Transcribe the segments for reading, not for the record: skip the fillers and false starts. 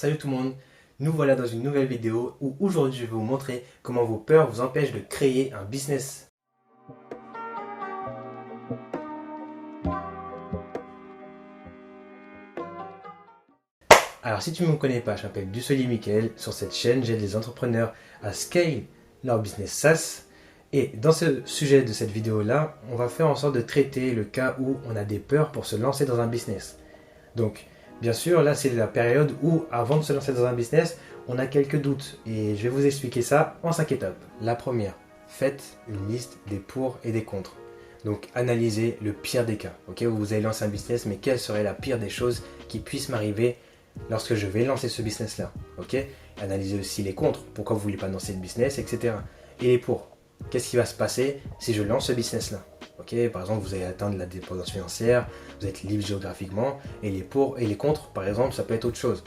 Salut tout le monde, nous voilà dans une nouvelle vidéo où aujourd'hui je vais vous montrer comment vos peurs vous empêchent de créer un business. Alors si tu ne me connais pas, je m'appelle Dussoli Mickaël. Sur cette chaîne, j'aide les entrepreneurs à scale leur business SaaS. Et dans ce sujet de cette vidéo-là, on va faire en sorte de traiter le cas où on a des peurs pour se lancer dans un business. Donc, bien sûr, là, c'est la période où, avant de se lancer dans un business, on a quelques doutes. Et je vais vous expliquer ça en 5 étapes. La première, faites une liste des pour et des contre. Donc, analysez le pire des cas. Ok, vous allez lancer un business, mais quelle serait la pire des choses qui puissent m'arriver lorsque je vais lancer ce business-là? Ok, analysez aussi les contre. Pourquoi vous ne voulez pas lancer le business, etc. Et les pour. Qu'est-ce qui va se passer si je lance ce business-là? Ok, par exemple, vous allez atteindre la dépendance financière, vous êtes libre géographiquement, et les pour et les contre, par exemple, ça peut être autre chose.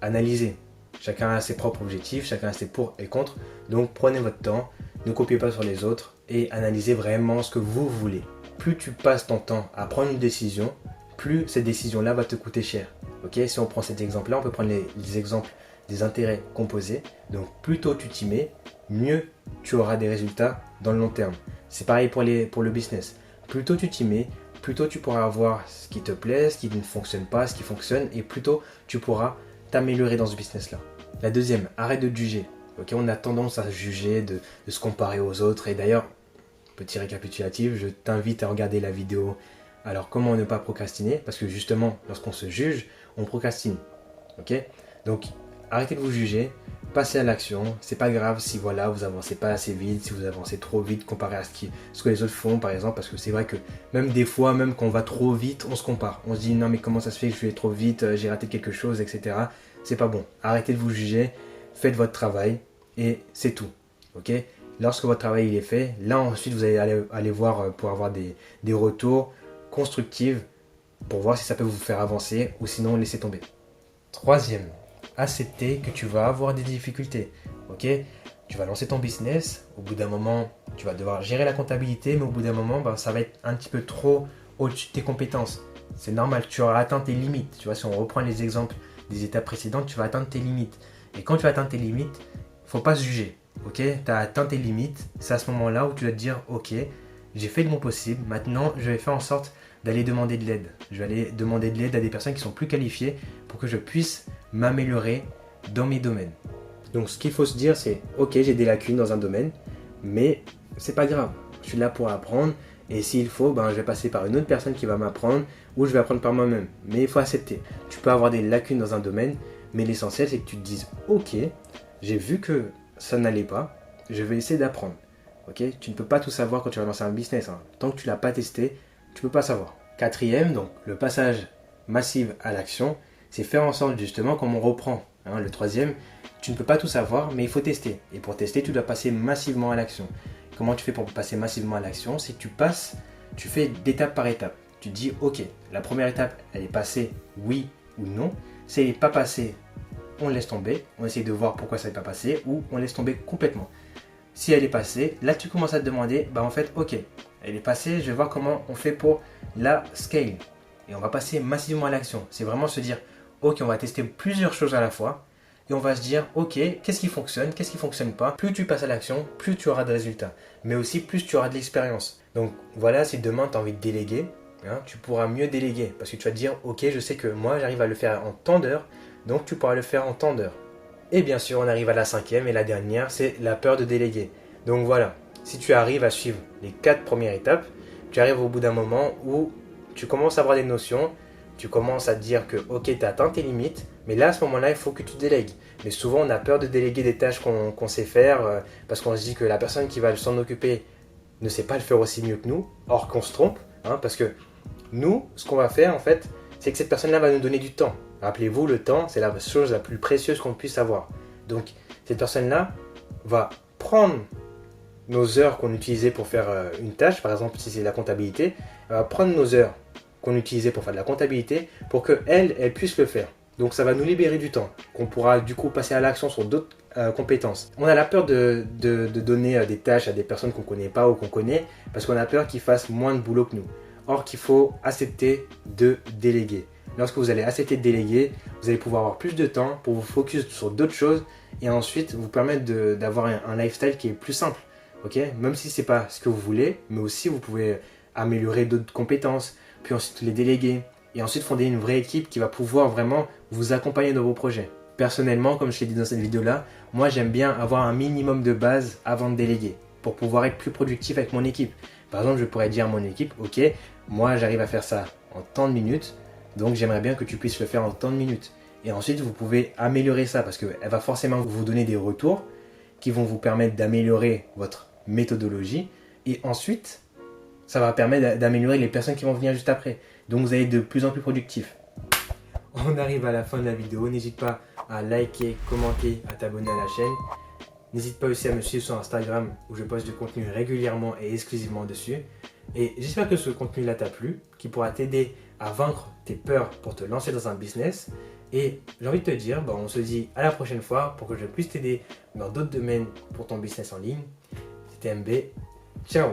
Analysez. Chacun a ses propres objectifs, chacun a ses pour et contre. Donc prenez votre temps, ne copiez pas sur les autres et analysez vraiment ce que vous voulez. Plus tu passes ton temps à prendre une décision, plus cette décision-là va te coûter cher. Ok, si on prend cet exemple-là, on peut prendre les exemples des intérêts composés. Donc plus tôt tu t'y mets, mieux tu auras des résultats dans le long terme. C'est pareil pour le business. Plus tôt tu t'y mets, plus tôt tu pourras avoir ce qui te plaît, ce qui ne fonctionne pas, ce qui fonctionne, et plus tôt tu pourras t'améliorer dans ce business-là. La deuxième, arrête de te juger. Ok, on a tendance à juger, de se comparer aux autres. Et d'ailleurs, petit récapitulatif, je t'invite à regarder la vidéo. Alors, comment ne pas procrastiner? Parce que justement, lorsqu'on se juge, on procrastine. Ok? Donc, arrêtez de vous juger, passez à l'action. C'est pas grave si voilà, vous avancez pas assez vite, si vous avancez trop vite comparé à ce que les autres font, par exemple. Parce que c'est vrai que même des fois, même quand on va trop vite, on se compare. On se dit non mais comment ça se fait que je vais trop vite, j'ai raté quelque chose, etc. C'est pas bon. Arrêtez de vous juger, faites votre travail et c'est tout. Ok? Lorsque votre travail il est fait, là ensuite vous allez aller voir pour avoir des retours constructifs pour voir si ça peut vous faire avancer ou sinon laissez tomber. Troisième, accepter que tu vas avoir des difficultés. Ok, tu vas lancer ton business, au bout d'un moment, tu vas devoir gérer la comptabilité, mais au bout d'un moment, ça va être un petit peu trop au-dessus de tes compétences. C'est normal, tu auras atteint tes limites. Tu vois, si on reprend les exemples des étapes précédentes, tu vas atteindre tes limites. Et quand tu vas atteindre tes limites, il ne faut pas se juger. Ok, tu as atteint tes limites, c'est à ce moment-là où tu vas te dire, ok, j'ai fait de mon possible, maintenant je vais faire en sorte d'aller demander de l'aide. Je vais aller demander de l'aide à des personnes qui sont plus qualifiées pour que je puisse m'améliorer dans mes domaines. Donc ce qu'il faut se dire, c'est ok, j'ai des lacunes dans un domaine, mais c'est pas grave. Je suis là pour apprendre et s'il faut, je vais passer par une autre personne qui va m'apprendre ou je vais apprendre par moi-même. Mais il faut accepter. Tu peux avoir des lacunes dans un domaine, mais l'essentiel c'est que tu te dises ok, j'ai vu que ça n'allait pas, je vais essayer d'apprendre. Ok, tu ne peux pas tout savoir quand tu vas lancer un business. Tant que tu l'as pas testé, tu peux pas savoir. Quatrième, donc le passage massif à l'action, c'est faire en sorte justement, comme on reprend le troisième, tu ne peux pas tout savoir, mais il faut tester. Et pour tester, tu dois passer massivement à l'action. Comment tu fais pour passer massivement à l'action? C'est que tu fais d'étape par étape. Tu te dis, ok, la première étape, elle est passée, oui ou non. Si elle n'est pas passée, on laisse tomber. On essaie de voir pourquoi ça n'est pas passé ou on laisse tomber complètement. Si elle est passée, là tu commences à te demander, en fait, ok, elle est passée, je vais voir comment on fait pour la scale. Et on va passer massivement à l'action. C'est vraiment se dire, ok, on va tester plusieurs choses à la fois. Et on va se dire, ok, qu'est-ce qui fonctionne pas. Plus tu passes à l'action, plus tu auras de résultats. Mais aussi, plus tu auras de l'expérience. Donc voilà, si demain tu as envie de déléguer, tu pourras mieux déléguer. Parce que tu vas te dire, ok, je sais que moi j'arrive à le faire en tant d'heures. Donc tu pourras le faire en tant d'heures. Et bien sûr, on arrive à la cinquième et la dernière, c'est la peur de déléguer. Donc voilà, si tu arrives à suivre les 4 premières étapes, tu arrives au bout d'un moment où tu commences à avoir des notions, tu commences à te dire que ok, tu as atteint tes limites, mais là à ce moment-là, il faut que tu délègues. Mais souvent, on a peur de déléguer des tâches qu'on sait faire parce qu'on se dit que la personne qui va s'en occuper ne sait pas le faire aussi mieux que nous, or qu'on se trompe, parce que nous, ce qu'on va faire en fait, c'est que cette personne-là va nous donner du temps. Rappelez-vous, le temps, c'est la chose la plus précieuse qu'on puisse avoir. Donc, cette personne-là va prendre nos heures qu'on utilisait pour faire une tâche, par exemple si c'est la comptabilité, elle va prendre nos heures qu'on utilisait pour faire de la comptabilité pour qu'elle puisse le faire. Donc ça va nous libérer du temps, qu'on pourra du coup passer à l'action sur d'autres compétences. On a la peur de donner des tâches à des personnes qu'on ne connaît pas ou qu'on connaît, parce qu'on a peur qu'ils fassent moins de boulot que nous. Or qu'il faut accepter de déléguer. lorsque vous allez accepter de déléguer, vous allez pouvoir avoir plus de temps pour vous focus sur d'autres choses et ensuite vous permettre d'avoir un lifestyle qui est plus simple. Ok, même si c'est pas ce que vous voulez, mais aussi vous pouvez améliorer d'autres compétences, puis ensuite les déléguer et ensuite fonder une vraie équipe qui va pouvoir vraiment vous accompagner dans vos projets. Personnellement, comme je l'ai dit dans cette vidéo-là, moi j'aime bien avoir un minimum de base avant de déléguer pour pouvoir être plus productif avec mon équipe. Par exemple, je pourrais dire à mon équipe, ok, moi j'arrive à faire ça en tant de minutes, donc j'aimerais bien que tu puisses le faire en tant de minutes. Et ensuite, vous pouvez améliorer ça parce qu'elle va forcément vous donner des retours qui vont vous permettre d'améliorer votre méthodologie et ensuite, ça va permettre d'améliorer les personnes qui vont venir juste après. Donc vous allez être de plus en plus productif. On arrive à la fin de la vidéo. N'hésite pas à liker, commenter, à t'abonner à la chaîne. N'hésite pas aussi à me suivre sur Instagram où je poste du contenu régulièrement et exclusivement dessus. Et j'espère que ce contenu-là t'a plu, qui pourra t'aider à vaincre tes peurs pour te lancer dans un business. Et j'ai envie de te dire, on se dit à la prochaine fois pour que je puisse t'aider dans d'autres domaines pour ton business en ligne. C'était MB. Ciao!